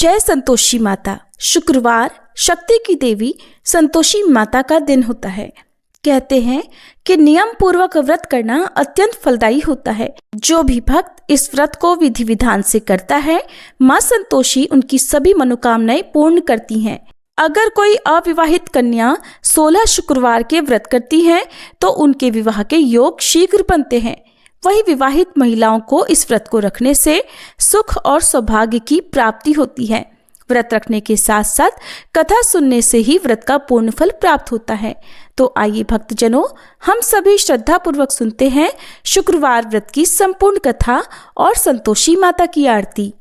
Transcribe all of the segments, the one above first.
जय संतोषी माता। शुक्रवार शक्ति की देवी संतोषी माता का दिन होता है। कहते हैं कि नियम पूर्वक व्रत करना अत्यंत फलदायी होता है। जो भी भक्त इस व्रत को विधि विधान से करता है, माँ संतोषी उनकी सभी मनोकामनाएं पूर्ण करती हैं। अगर कोई अविवाहित कन्या 16 शुक्रवार के व्रत करती है तो उनके विवाह के योग शीघ्र बनते हैं। वही विवाहित महिलाओं को इस व्रत को रखने से सुख और सौभाग्य की प्राप्ति होती है। व्रत रखने के साथ साथ कथा सुनने से ही व्रत का पूर्ण फल प्राप्त होता है। तो आइए भक्तजनों, हम सभी श्रद्धा पूर्वक सुनते हैं शुक्रवार व्रत की संपूर्ण कथा और संतोषी माता की आरती।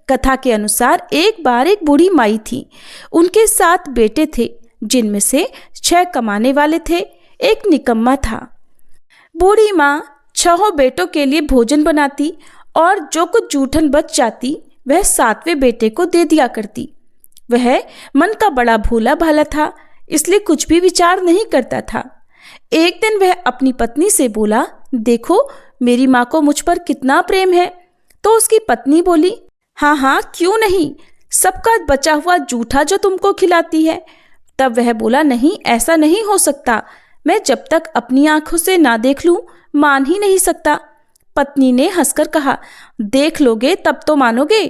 कथा के अनुसार एक बार एक बूढ़ी माई थी। उनके 7 बेटे थे, जिनमें से 6 कमाने वाले थे, एक निकम्मा था। बूढ़ी माँ 6 बेटों के लिए भोजन बनाती और जो कुछ जूठन बच जाती वह 7वें बेटे को दे दिया करती। वह मन का बड़ा भोला भाला था, इसलिए कुछ भी विचार नहीं करता था। एक दिन वह अपनी पत्नी से बोला, देखो मेरी माँ को मुझ पर कितना प्रेम है। तो उसकी पत्नी बोली, हाँ हाँ क्यों नहीं, सबका बचा हुआ जूठा जो तुमको खिलाती है। तब वह बोला, नहीं ऐसा नहीं हो सकता, मैं जब तक अपनी आंखों से ना देख लूं मान ही नहीं सकता। पत्नी ने हंसकर कहा, देख लोगे तब तो मानोगे।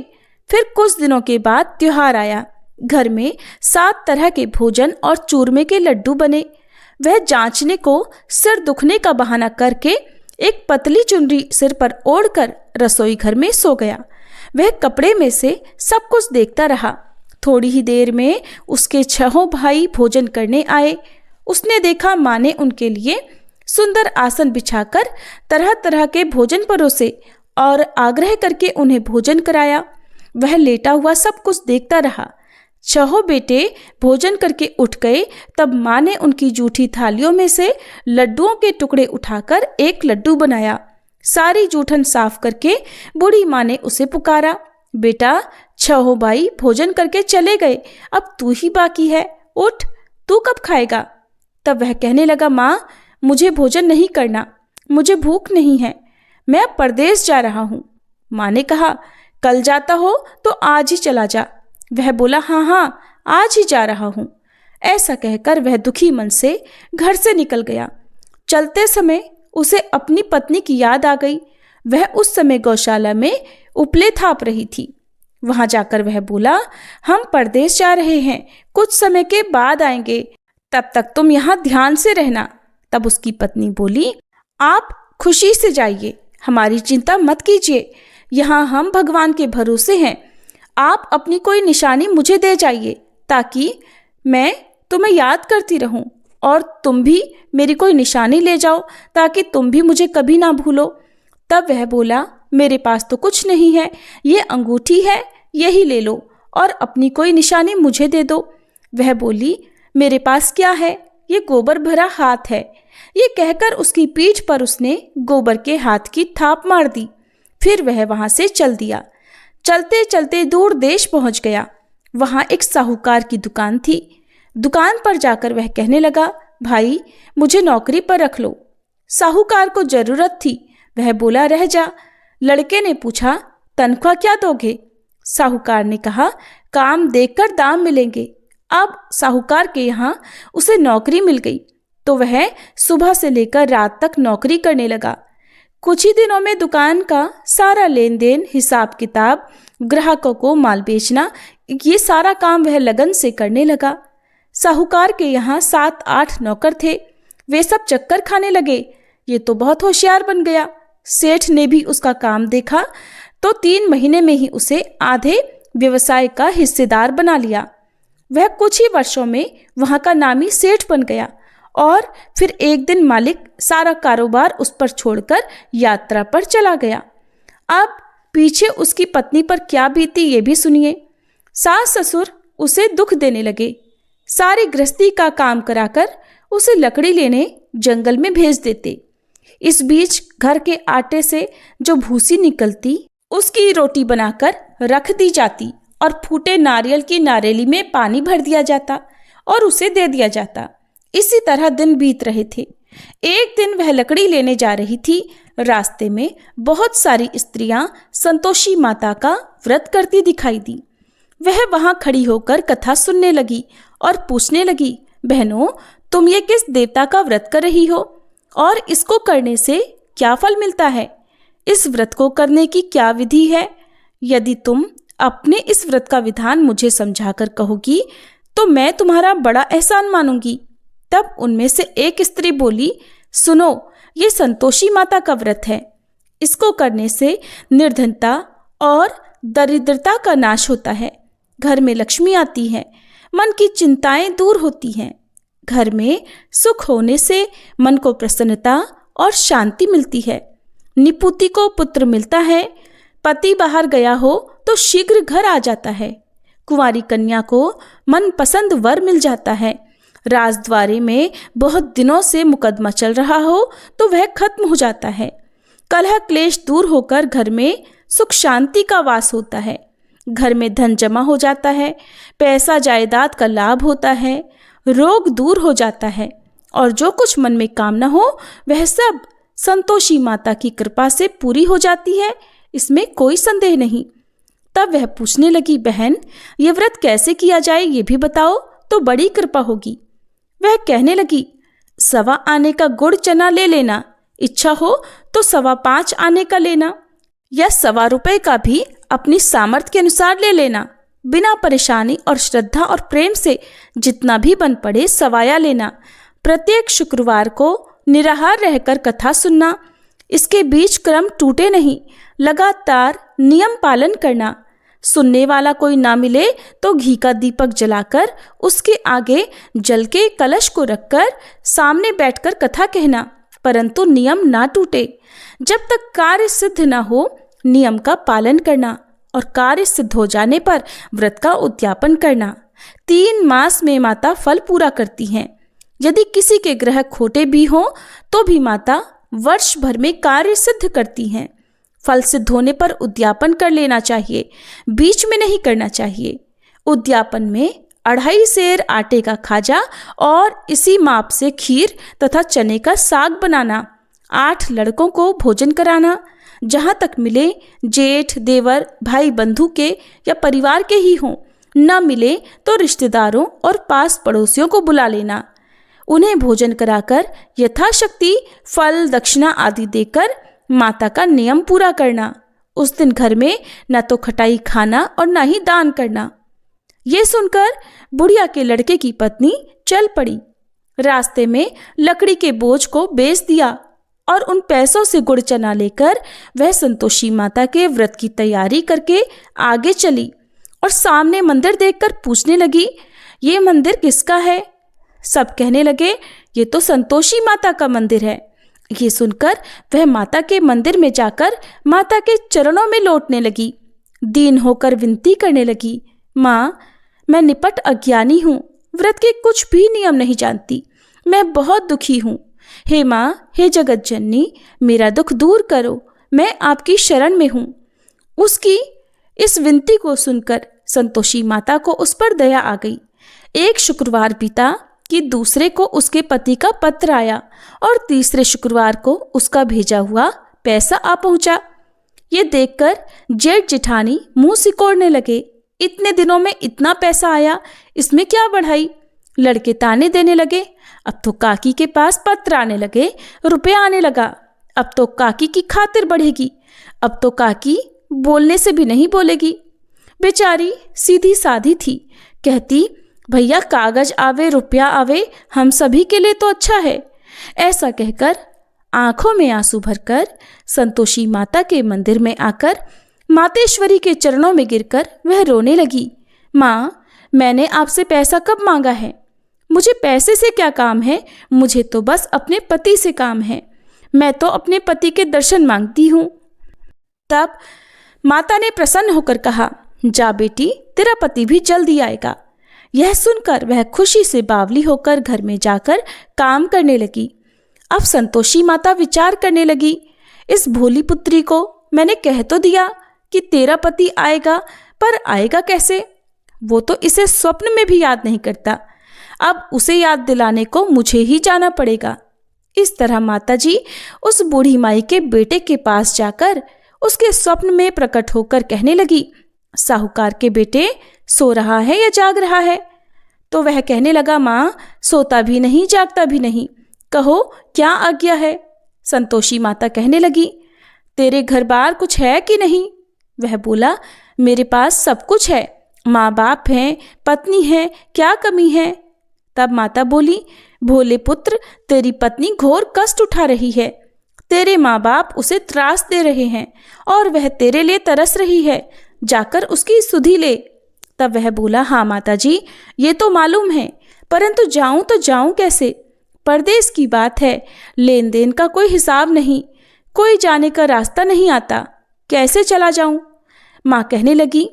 फिर कुछ दिनों के बाद त्योहार आया। घर में 7 तरह के भोजन और चूरमे के लड्डू बने। वह जांचने को सिर दुखने का बहाना करके एक पतली चुनरी सिर पर ओढ़कर रसोई घर में सो गया। वह कपड़े में से सब कुछ देखता रहा। थोड़ी ही देर में उसके 6 भाई भोजन करने आए। उसने देखा माँ ने उनके लिए सुंदर आसन बिछाकर तरह तरह के भोजन परोसे और आग्रह करके उन्हें भोजन कराया। वह लेटा हुआ सब कुछ देखता रहा। 6 बेटे भोजन करके उठ गए। तब माँ ने उनकी जूठी थालियों में से लड्डुओं के टुकड़े उठाकर एक लड्डू बनाया। सारी जूठन साफ करके बूढ़ी माँ ने उसे पुकारा, बेटा 6 भाई भोजन करके चले गए, अब तू ही बाकी है, उठ, तू कब खाएगा। तब वह कहने लगा, माँ मुझे भोजन नहीं करना, मुझे भूख नहीं है, मैं अब परदेश जा रहा हूँ। माँ ने कहा, कल जाता हो तो आज ही चला जा। वह बोला, हाँ हाँ आज ही जा रहा हूँ। ऐसा कहकर वह दुखी मन से घर से निकल गया। चलते समय उसे अपनी पत्नी की याद आ गई। वह उस समय गौशाला में उपले थाप रही थी। वहां जाकर वह बोला, हम परदेश जा रहे हैं, कुछ समय के बाद आएंगे, तब तक तुम यहाँ ध्यान से रहना। तब उसकी पत्नी बोली, आप खुशी से जाइए, हमारी चिंता मत कीजिए, यहाँ हम भगवान के भरोसे हैं। आप अपनी कोई निशानी मुझे दे जाइए ताकि मैं तुम्हें याद करती रहूं, और तुम भी मेरी कोई निशानी ले जाओ ताकि तुम भी मुझे कभी ना भूलो। तब वह बोला, मेरे पास तो कुछ नहीं है, ये अंगूठी है, यही ले लो और अपनी कोई निशानी मुझे दे दो। वह बोली, मेरे पास क्या है, ये गोबर भरा हाथ है। ये कहकर उसकी पीठ पर उसने गोबर के हाथ की थाप मार दी। फिर वह वहां से चल दिया। चलते चलते दूर देश पहुंच गया। वहां एक साहूकार की दुकान थी। दुकान पर जाकर वह कहने लगा, भाई मुझे नौकरी पर रख लो। साहूकार को जरूरत थी। वह बोला, रह जा। लड़के ने पूछा, तनख्वाह क्या दोगे। साहूकार ने कहा, काम देखकर दाम मिलेंगे। अब साहूकार के यहाँ उसे नौकरी मिल गई तो वह सुबह से लेकर रात तक नौकरी करने लगा। कुछ ही दिनों में दुकान का सारा लेन देन, हिसाब किताब, ग्राहकों को माल बेचना, ये सारा काम वह लगन से करने लगा। साहूकार के यहाँ 7-8 नौकर थे। वे सब चक्कर खाने लगे। ये तो बहुत होशियार बन गया। सेठ ने भी उसका काम देखा तो 3 महीने में ही उसे आधे व्यवसाय का हिस्सेदार बना लिया। वह कुछ ही वर्षों में वहां का नामी सेठ बन गया। और फिर एक दिन मालिक सारा कारोबार उस पर छोड़कर यात्रा पर चला गया। अब पीछे उसकी पत्नी पर क्या बीती ये भी सुनिए। सास ससुर उसे दुख देने लगे। सारी गृहस्थी का काम कराकर उसे लकड़ी लेने जंगल में भेज देते। इस बीच घर के आटे से जो भूसी निकलती उसकी रोटी बनाकर रख दी जाती और फूटे नारियल की नारेली में पानी भर दिया जाता और उसे दे दिया जाता। इसी तरह दिन बीत रहे थे। एक दिन वह लकड़ी लेने जा रही थी। रास्ते में बहुत सारी स्त्रियां संतोषी माता का व्रत करती दिखाई दी। वह वहां खड़ी होकर कथा सुनने लगी और पूछने लगी, बहनों, तुम ये किस देवता का व्रत कर रही हो और इसको करने से क्या फल मिलता है? इस व्रत को करने की क्या विधि है? यदि तुम अपने इस व्रत का विधान मुझे समझाकर कहोगी तो मैं तुम्हारा बड़ा एहसान मानूंगी। तब उनमें से एक स्त्री बोली, सुनो, ये संतोषी माता का व्रत है। इसको करने से निर्धनता और दरिद्रता का नाश होता है, घर में लक्ष्मी आती है, मन की चिंताएं दूर होती हैं, घर में सुख होने से मन को प्रसन्नता और शांति मिलती है, निपुति को पुत्र मिलता है, पति बाहर गया हो तो शीघ्र घर आ जाता है, कुंवारी कन्या को मनपसंद वर मिल जाता है, राजद्वारे में बहुत दिनों से मुकदमा चल रहा हो तो वह खत्म हो जाता है, कलह क्लेश दूर होकर घर में सुख शांति का वास होता है, घर में धन जमा हो जाता है, पैसा जायदाद का लाभ होता है, रोग दूर हो जाता है और जो कुछ मन में कामना हो वह सब संतोषी माता की कृपा से पूरी हो जाती है, इसमें कोई संदेह नहीं। तब वह पूछने लगी, बहन, ये व्रत कैसे किया जाए ये भी बताओ तो बड़ी कृपा होगी। वह कहने लगी, 1.25 आने का गुड़ चना ले लेना, इच्छा हो तो 5.25 आने का लेना या 1.25 रुपए का भी अपनी सामर्थ्य के अनुसार ले लेना, बिना परेशानी और श्रद्धा और प्रेम से जितना भी बन पड़े सवाया लेना। प्रत्येक शुक्रवार को निराहार रहकर कथा सुनना, इसके बीच क्रम टूटे नहीं, लगातार नियम पालन करना। सुनने वाला कोई ना मिले तो घी का दीपक जलाकर उसके आगे जल के कलश को रखकर सामने बैठकर कथा कहना, परंतु नियम ना टूटे। जब तक कार्य सिद्ध ना हो नियम का पालन करना और कार्य सिद्ध हो जाने पर व्रत का उद्यापन करना। 3 मास में माता फल पूरा करती हैं। यदि किसी के ग्रह खोटे भी हों तो भी माता वर्ष भर में कार्य सिद्ध करती हैं। फल सिद्ध होने पर उद्यापन कर लेना चाहिए, बीच में नहीं करना चाहिए। उद्यापन में 2.5 सेर आटे का खाजा और इसी माप से खीर तथा चने का साग बनाना, 8 लड़कों को भोजन कराना, जहाँ तक मिले जेठ देवर भाई बंधु के या परिवार के ही हों, न मिले तो रिश्तेदारों और पास पड़ोसियों को बुला लेना, उन्हें भोजन कराकर यथाशक्ति फल दक्षिणा आदि देकर माता का नियम पूरा करना। उस दिन घर में न तो खटाई खाना और न ही दान करना। ये सुनकर बुढ़िया के लड़के की पत्नी चल पड़ी, रास्ते में लकड़ी के बोझ को बेच दिया और उन पैसों से गुड़ चना लेकर वह संतोषी माता के व्रत की तैयारी करके आगे चली और सामने मंदिर देखकर पूछने लगी, ये मंदिर किसका है? सब कहने लगे, ये तो संतोषी माता का मंदिर है। ये सुनकर वह माता के मंदिर में जाकर माता के चरणों में लौटने लगी, दीन होकर विनती करने लगी, माँ, मैं निपट अज्ञानी हूँ, व्रत के कुछ भी नियम नहीं जानती, मैं बहुत दुखी हूँ। हे माँ, हे जगत जननी, मेरा दुख दूर करो, मैं आपकी शरण में हूँ। उसकी इस विनती को सुनकर संतोषी माता को उस पर दया आ गई। एक शुक्रवार बीता कि दूसरे को उसके पति का पत्र आया और तीसरे शुक्रवार को उसका भेजा हुआ पैसा आ पहुंचा। ये देखकर जेठ जेठानी मुंह सिकोड़ने लगे, इतने दिनों में इतना पैसा आया, इसमें क्या बढ़ाई? लड़के ताने देने लगे, अब तो काकी के पास पत्र आने लगे, रुपया आने लगा, अब तो काकी की खातिर बढ़ेगी, अब तो काकी बोलने से भी नहीं बोलेगी। बेचारी सीधी साधी थी, कहती, भैया कागज आवे रुपया आवे, हम सभी के लिए तो अच्छा है। ऐसा कहकर आंखों में आंसू भरकर संतोषी माता के मंदिर में आकर मातेश्वरी के चरणों में गिरकर वह रोने लगी, माँ, मैंने आपसे पैसा कब मांगा है? मुझे पैसे से क्या काम है? मुझे तो बस अपने पति से काम है, मैं तो अपने पति के दर्शन मांगती हूँ। तब माता ने प्रसन्न होकर कहा, जा बेटी, तेरा पति भी जल्दी आएगा। यह सुनकर वह खुशी से बावली होकर घर में जाकर काम करने लगी। अब संतोषी माता विचार करने लगी, इस भोली पुत्री को मैंने कह तो दिया कि तेरा पति आएगा, पर आएगा कैसे? वो तो इसे स्वप्न में भी याद नहीं करता, अब उसे याद दिलाने को मुझे ही जाना पड़ेगा। इस तरह माताजी उस बूढ़ी माई के बेटे के पास जाकर उसके स्वप्न में प्रकट होकर कहने लगी, साहूकार के बेटे सो रहा है या जाग रहा है? तो वह कहने लगा, माँ सोता भी नहीं जागता भी नहीं, कहो क्या आज्ञा है? संतोषी माता कहने लगी, तेरे घर बार कुछ है कि नहीं? वह बोला, मेरे पास सब कुछ है, माँ बाप हैं, पत्नी है, क्या कमी है? तब माता बोली, भोले पुत्र, तेरी पत्नी घोर कष्ट उठा रही है, तेरे माँ बाप उसे त्रास दे रहे हैं और वह तेरे लिए तरस रही है, जाकर उसकी सुधि ले। तब वह बोला, हाँ माता जी, ये तो मालूम है, परंतु जाऊं तो जाऊं कैसे? परदेश की बात है, लेन देन का कोई हिसाब नहीं, कोई जाने का रास्ता नहीं आता, कैसे चला जाऊं? माँ कहने लगी,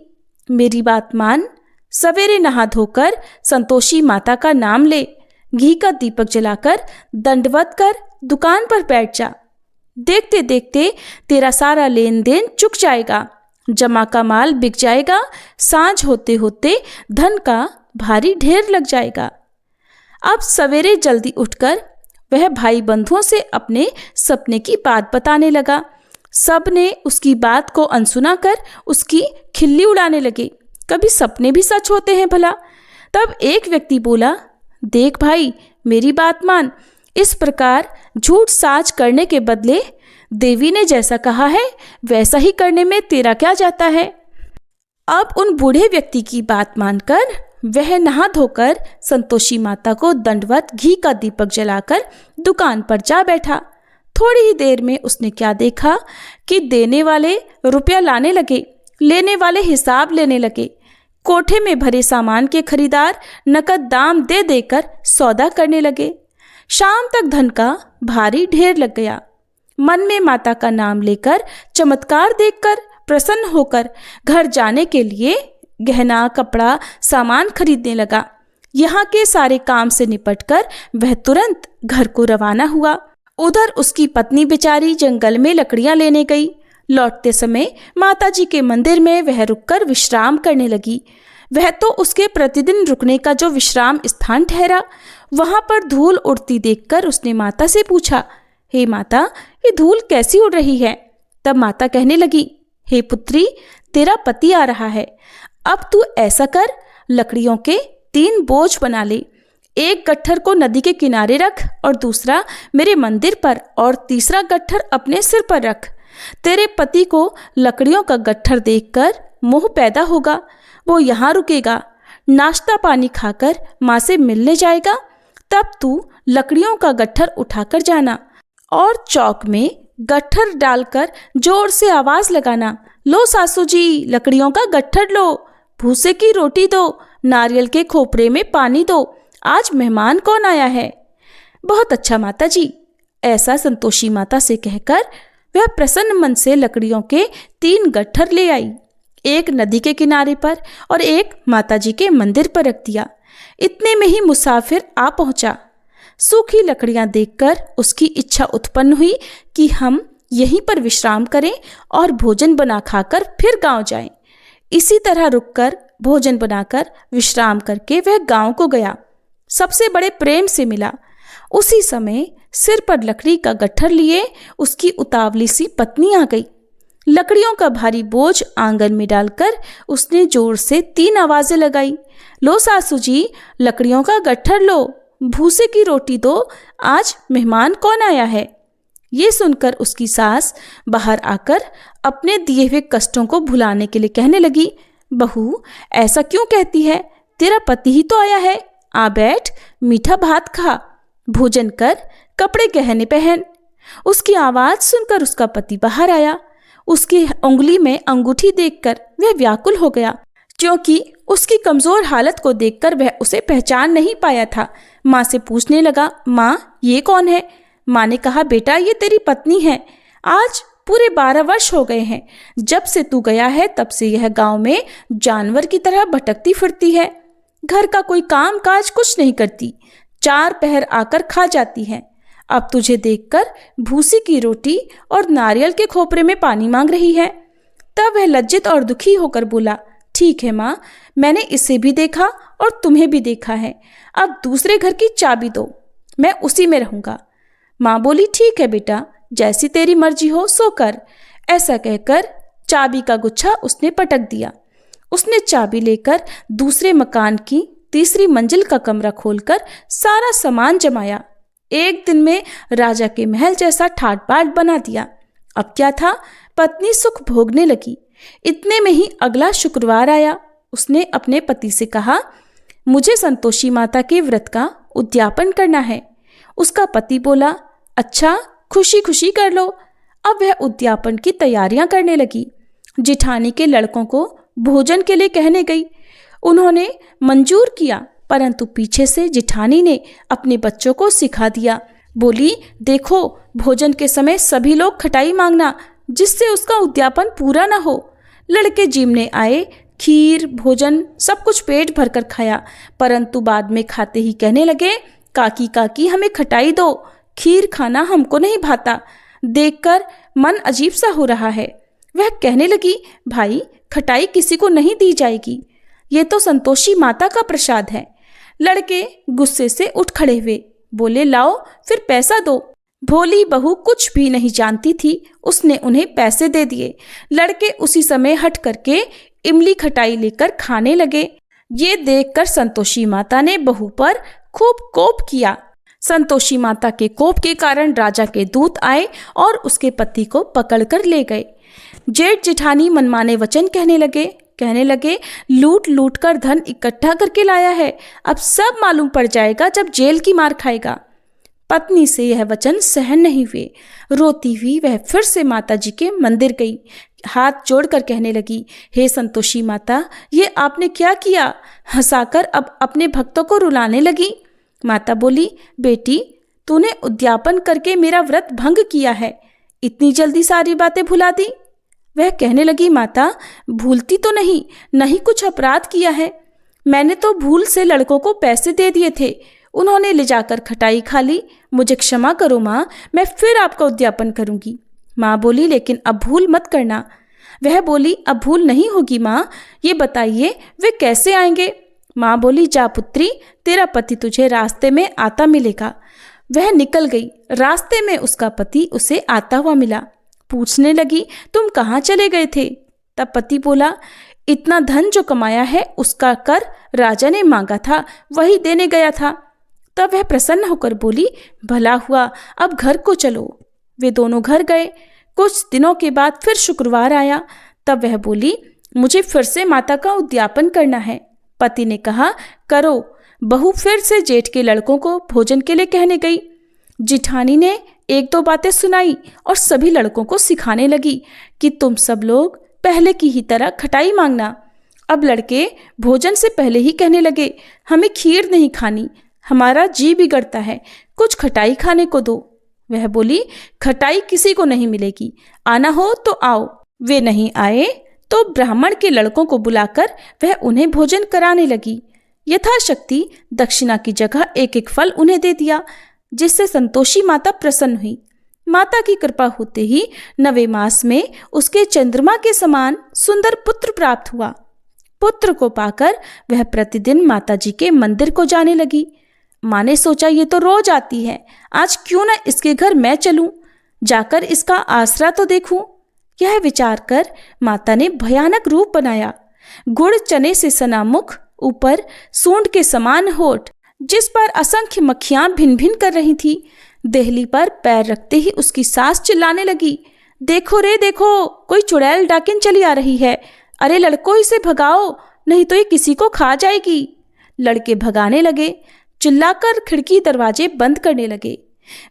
मेरी बात मान, सवेरे नहा धोकर संतोषी माता का नाम ले, घी का दीपक जलाकर दंडवत कर दुकान पर बैठ जा। देखते देखते तेरा सारा लेन देन चुक जाएगा, जमा का माल बिक जाएगा, सांझ होते होते धन का भारी ढेर लग जाएगा। अब सवेरे जल्दी उठकर वह भाई बंधुओं से अपने सपने की बात बताने लगा। सब ने उसकी बात को अनसुना कर उसकी खिल्ली उड़ाने लगे, कभी सपने भी सच होते हैं भला? तब एक व्यक्ति बोला, देख भाई, मेरी बात मान, इस प्रकार झूठ साज करने के बदले देवी ने जैसा कहा है वैसा ही करने में तेरा क्या जाता है? अब उन बूढ़े व्यक्ति की बात मानकर वह नहा धोकर संतोषी माता को दंडवत घी का दीपक जलाकर दुकान पर जा बैठा। थोड़ी ही देर में उसने क्या देखा कि देने वाले रुपया लाने लगे, लेने वाले हिसाब लेने लगे। कोठे में भरे सामान के खरीदार नकद दाम दे देकर सौदा करने लगे। शाम तक धन का भारी ढेर लग गया। मन में माता का नाम लेकर, चमत्कार देखकर प्रसन्न होकर घर जाने के लिए गहना कपड़ा सामान खरीदने लगा। यहाँ के सारे काम से निपटकर वह तुरंत घर को रवाना हुआ। उधर उसकी पत्नी बेचारी जंगल में लकड़ियां लेने गई। लौटते समय माताजी के मंदिर में वह रुककर विश्राम करने लगी। वह तो उसके प्रतिदिन रुकने का जो विश्राम स्थान ठहरा। वहां पर धूल उड़ती देखकर उसने माता से पूछा, हे माता, ये धूल कैसी उड़ रही है? तब माता कहने लगी, हे पुत्री, तेरा पति आ रहा है, अब तू ऐसा कर, लकड़ियों के 3 बोझ बना ले, एक गट्ठर को नदी के किनारे रख और दूसरा मेरे मंदिर पर और तीसरा गट्ठर अपने सिर पर रख। तेरे पति को लकड़ियों का गट्ठर देखकर मोह पैदा होगा, वो यहाँ रुकेगा, नाश्ता पानी खाकर माँ से मिलने जाएगा। तब तू लकड़ियों का गट्ठर उठाकर जाना और चौक में गट्ठर डालकर जोर से आवाज लगाना, लो सासू जी, लकड़ियों का गट्ठर लो, भूसे की रोटी दो, नारियल के खोपरे में पानी दो, आज मेहमान कौन आया है? बहुत अच्छा माता जी। ऐसा संतोषी माता से कहकर वह प्रसन्न मन से लकड़ियों के 3 गट्ठर ले आई। एक नदी के किनारे पर और एक माताजी के मंदिर पर रख दिया। इतने में ही मुसाफिर आ पहुंचा। सूखी लकड़ियां देखकर उसकी इच्छा उत्पन्न हुई कि हम यहीं पर विश्राम करें और भोजन बना खाकर फिर गांव जाएं। इसी तरह रुककर भोजन बनाकर विश्राम करके वह गांव को गया। सबसे बड़े प्रेम से मिला। उसी समय सिर पर लकड़ी का गट्ठर लिए उसकी उतावली सी पत्नी आ गई। लकड़ियों का भारी बोझ आंगन में डालकर उसने जोर से 3 आवाजें लगाई, लो सासू जी, लकड़ियों का गट्ठर लो, भूसे की रोटी दो, आज मेहमान कौन आया है? ये सुनकर उसकी सास बाहर आकर अपने दिए हुए कष्टों को भुलाने के लिए कहने लगी, बहू, ऐसा क्यों कहती है? तेरा पति ही तो आया है, आ बैठ, मीठा भात खा, भोजन कर, कपड़े गहने पहन। उसकी आवाज सुनकर उसका पति बाहर आया। उसकी उंगली में अंगूठी देखकर वह व्याकुल हो गया, क्योंकि उसकी कमजोर हालत को देखकर वह उसे पहचान नहीं पाया था। माँ से पूछने लगा, माँ, ये कौन है? माँ ने कहा, बेटा, ये तेरी पत्नी है। आज पूरे 12 वर्ष हो गए हैं जब से तू गया है, तब से यह गांव में जानवर की तरह भटकती फिरती है। घर का कोई काम काज कुछ नहीं करती, 4 पहर आकर खा जाती है। अब तुझे देखकर भूसी की रोटी और नारियल के खोपरे में पानी मांग रही है। तब वह लज्जित और दुखी होकर बोला, ठीक है माँ, मैंने इसे भी देखा और तुम्हें भी देखा है, अब दूसरे घर की चाबी दो, मैं उसी में रहूंगा। माँ बोली, ठीक है बेटा, जैसी तेरी मर्जी हो सो कर। ऐसा कहकर चाबी का गुच्छा उसने पटक दिया। उसने चाबी लेकर दूसरे मकान की तीसरी मंजिल का कमरा खोलकर सारा सामान जमाया। एक दिन में राजा के महल जैसा ठाट बाट बना दिया। अब क्या था, पत्नी सुख भोगने लगी। इतने में ही अगला शुक्रवार आया। उसने अपने पति से कहा, मुझे संतोषी माता के व्रत का उद्यापन करना है। उसका पति बोला, अच्छा, खुशी खुशी कर लो। अब वह उद्यापन की तैयारियां करने लगी। जिठानी के लड़कों को भोजन के लिए कहने गई। उन्होंने मंजूर किया, परंतु पीछे से जिठानी ने अपने बच्चों को सिखा दिया। बोली, देखो, भोजन के समय सभी लोग खटाई मांगना, जिससे उसका उद्यापन पूरा ना हो। लड़के जिमने आए, खीर भोजन सब कुछ पेट भरकर खाया, परंतु बाद में खाते ही कहने लगे, काकी काकी हमें खटाई दो, खीर खाना हमको नहीं भाता। देखकर मन अजीब सा हो रहा है। वह कहने लगी, भाई, खटाई किसी को नहीं दी जाएगी, ये तो संतोषी माता का प्रसाद है। लड़के गुस्से से उठ खड़े हुए, बोले, लाओ फिर पैसा दो। भोली बहू कुछ भी नहीं जानती थी, उसने उन्हें पैसे दे दिए। लड़के उसी समय हट करके इमली खटाई लेकर खाने लगे। ये देखकर संतोषी माता ने बहू पर खूब कोप किया। संतोषी माता के कोप के कारण राजा के दूत आए और उसके पति को पकड़कर ले गए। जेठ जिठानी मनमाने वचन कहने लगे, लूट लूट कर धन इकट्ठा करके लाया है, अब सब मालूम पड़ जाएगा जब जेल की मार खाएगा। पत्नी से यह वचन सहन नहीं हुए। रोती हुई वह फिर से माता जी के मंदिर गई। हाथ जोड़कर कहने लगी, हे संतोषी माता, ये आपने क्या किया? हंसाकर अब अपने भक्तों को रुलाने लगी। माता बोली, बेटी, तूने उद्यापन करके मेरा व्रत भंग किया है, इतनी जल्दी सारी बातें भुला दी। वह कहने लगी, माता, भूलती तो नहीं कुछ अपराध किया है। मैंने तो भूल से लड़कों को पैसे दे दिए थे, उन्होंने ले जाकर खटाई खा ली। मुझे क्षमा करो माँ, मैं फिर आपका उद्यापन करूंगी। माँ बोली, लेकिन अब भूल मत करना। वह बोली, अब भूल नहीं होगी माँ, ये बताइए वे कैसे आएंगे? माँ बोली, जा पुत्री, तेरा पति तुझे रास्ते में आता मिलेगा। वह निकल गई। रास्ते में उसका पति उसे आता हुआ मिला। पूछने लगी, तुम कहाँ चले गए थे? तब पति बोला, इतना धन जो कमाया है उसका कर राजा ने मांगा था, वही देने गया था। तब वह प्रसन्न होकर बोली, भला हुआ, अब घर को चलो। वे दोनों घर गए। कुछ दिनों के बाद फिर शुक्रवार आया। तब वह बोली, मुझे फिर से माता का उद्यापन करना है। पति ने कहा, करो। बहू फिर से जेठ के लड़कों को भोजन के लिए कहने गई। जिठानी ने एक दो बातें सुनाई और सभी लड़कों को सिखाने लगी कि तुम सब लोग पहले की ही तरह खटाई मांगना। अब लड़के भोजन से पहले ही कहने लगे, हमें खीर नहीं खानी, हमारा जी बिगड़ता है, कुछ खटाई खाने को दो। वह बोली, खटाई किसी को नहीं मिलेगी, आना हो तो आओ। वे नहीं आए तो ब्राह्मण के लड़कों को बुलाकर वह उन्हें भोजन कराने लगी। यथाशक्ति दक्षिणा की जगह एक एक फल उन्हें दे दिया, जिससे संतोषी माता प्रसन्न हुई। माता की कृपा होते ही 9वें मास में उसके चंद्रमा के समान सुंदर पुत्र प्राप्त हुआ। पुत्र को पाकर वह प्रतिदिन माता जी के मंदिर को जाने लगी। माँ ने सोचा, ये तो रोज आती है, आज क्यों न इसके घर मैं चलूं, जाकर इसका आसरा तो देखूं। यह विचार कर माता ने भयानक रूप बनाया। गुड़ चने से सना मुख, ऊपर सूंड के समान होठ, जिस पर असंख्य मक्खियां भिन भिन कर रही थी। देहली पर पैर रखते ही उसकी सास चिल्लाने लगी, देखो रे देखो, कोई चुड़ैल डाकिन चली आ रही है, अरे लड़कों इसे भगाओ, नहीं तो ये किसी को खा जाएगी। लड़के भगाने लगे, चिल्लाकर खिड़की दरवाजे बंद करने लगे।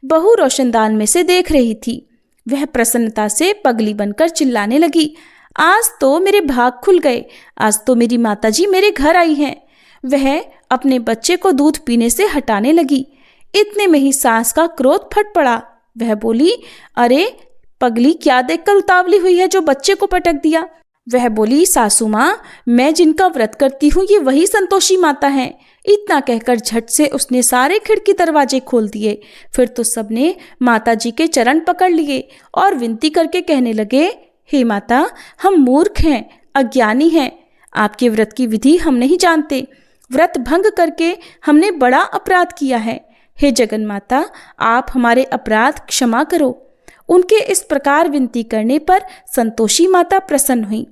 बहू रोशनदान में से देख रही थी। वह प्रसन्नता से पगली बनकर चिल्लाने लगी, आज तो मेरे भाग खुल गए, आज तो मेरी माताजी मेरे घर आई हैं। वह अपने बच्चे को दूध पीने से हटाने लगी। इतने में ही सास का क्रोध फट पड़ा। वह बोली, अरे पगली, क्या देखकर उतावली हुई है जो बच्चे को पटक दिया? वह बोली, सासू माँ, मैं जिनका व्रत करती हूँ ये वही संतोषी माता हैं। इतना कहकर झट से उसने सारे खिड़की दरवाजे खोल दिए। फिर तो सबने माता जी के चरण पकड़ लिए और विनती करके कहने लगे, हे माता, हम मूर्ख हैं, अज्ञानी हैं, आपके व्रत की विधि हम नहीं जानते, व्रत भंग करके हमने बड़ा अपराध किया है। हे जगन माता, आप हमारे अपराध क्षमा करो। उनके इस प्रकार विनती करने पर संतोषी माता प्रसन्न हुई।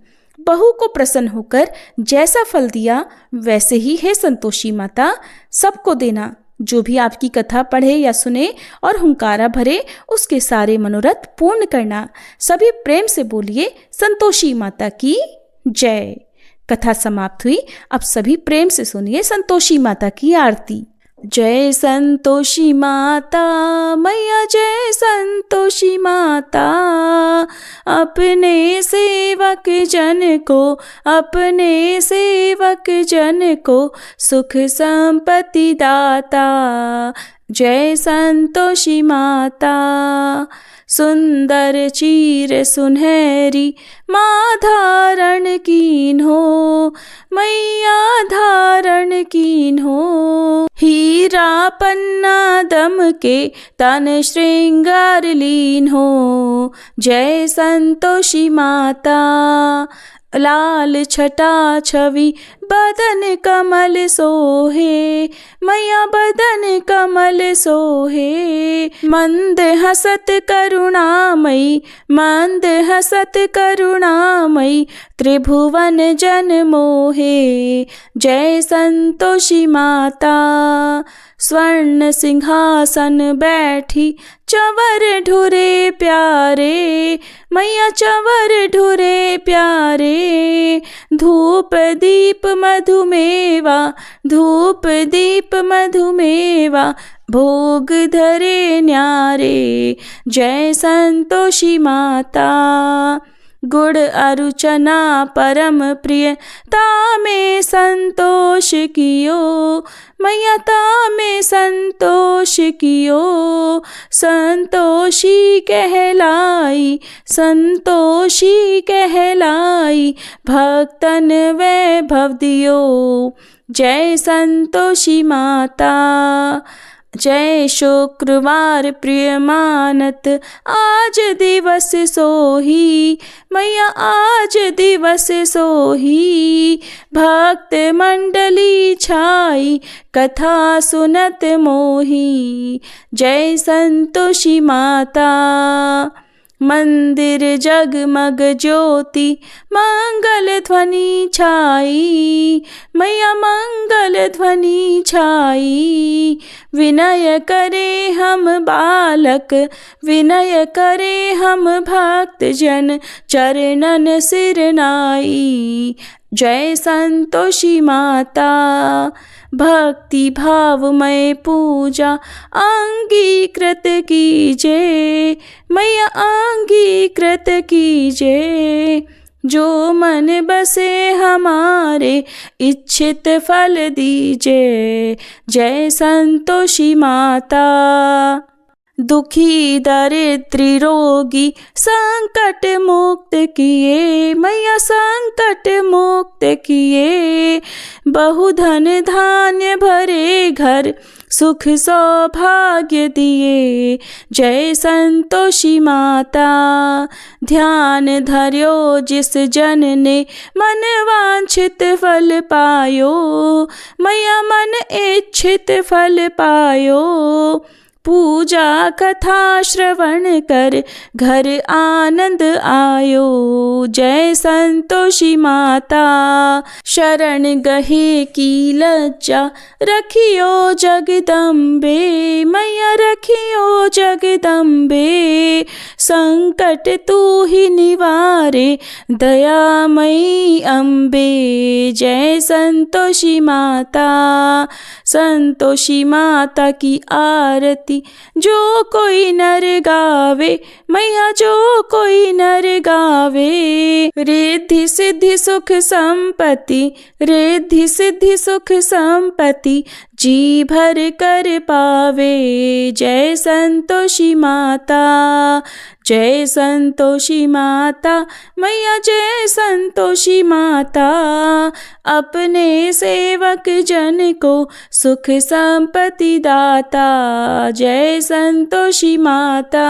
बहू को प्रसन्न होकर जैसा फल दिया वैसे ही है संतोषी माता सबको देना। जो भी आपकी कथा पढ़े या सुने और हुंकारा भरे उसके सारे मनोरथ पूर्ण करना। सभी प्रेम से बोलिए संतोषी माता की जय। कथा समाप्त हुई। अब सभी प्रेम से सुनिए संतोषी माता की आरती। जय संतोषी माता मैया जय संतोषी माता, अपने सेवक जन को अपने सेवक जन को सुख संपत्ति दाता। जय संतोषी माता सुंदर चीर सुनहरी माँ धारण कीन हो, मैया धारण कीन हो। हीरा पन्ना दम के तन श्रृंगार लीन हो। जय संतोषी माता लाल छटा छवि बदन कमल सोहे, मैया बदन कमल सोहे। मंद हसत करुणामयी मंद हसत करुणामयी त्रिभुवन जन मोहे। जय संतोषी माता स्वर्ण सिंहासन बैठी चंवर ढुरे प्यारे, मैया चंवर ढुरे प्यारे। धूप दीप मधुमेवा धूप दीप मधुमेवा भोग धरे न्यारे। जय संतोषी माता गुड़ अरुचना परम प्रिय तामे संतोष कियो, मैया तामे संतोष कियो। संतोषी कहलाई संतोषी कहलाई भक्तन वैभव दियो। जय संतोषी माता जय शुक्रवार प्रिय मानत आज दिवस सोही, मैया आज दिवस सोही। भक्त मंडली छाई कथा सुनत मोही। जय संतोषी माता मंदिर जगमग ज्योति मंगल ध्वनि छाई, मैया मंगल ध्वनि छाई। विनय करे हम बालक विनय करे हम भक्त जन चरणन सिर नाई। जय संतोषी माता भक्ति भावमय पूजा अंगीकृत कीजे, मैया अंगीकृत कीजे। जो मन बसे हमारे इच्छित फल दीजे। जय संतोषी माता दुखी दरिद्री रोगी संकट मुक्त किए, मैया संकट मुक्त किए। बहुधन धान्य भरे घर सुख सौभाग्य दिए। जय संतोषी माता ध्यान धर्यो जिस जन ने मन वांछित फल पायो, मैया मन इच्छित फल पायो। पूजा कथा श्रवण कर घर आनंद आयो। जय संतोषी माता शरण गहे की लज्जा रखियो जगदम्बे, मैया रखियो जगदम्बे। संकट तू ही निवारे दयामयी अम्बे। जय संतोषी माता संतोषी माता की आरती जो कोई नर गावे, मैया जो कोई नर गावे। रिद्धि सिद्धि सुख संपत्ति रिद्धि सिद्धि सुख संपत्ति जी भर कर पावे। जय संतोषी माता जय संतोषी माता मैया जय संतोषी माता। अपने सेवक जन को सुख संपत्ति दाता। जय संतोषी माता।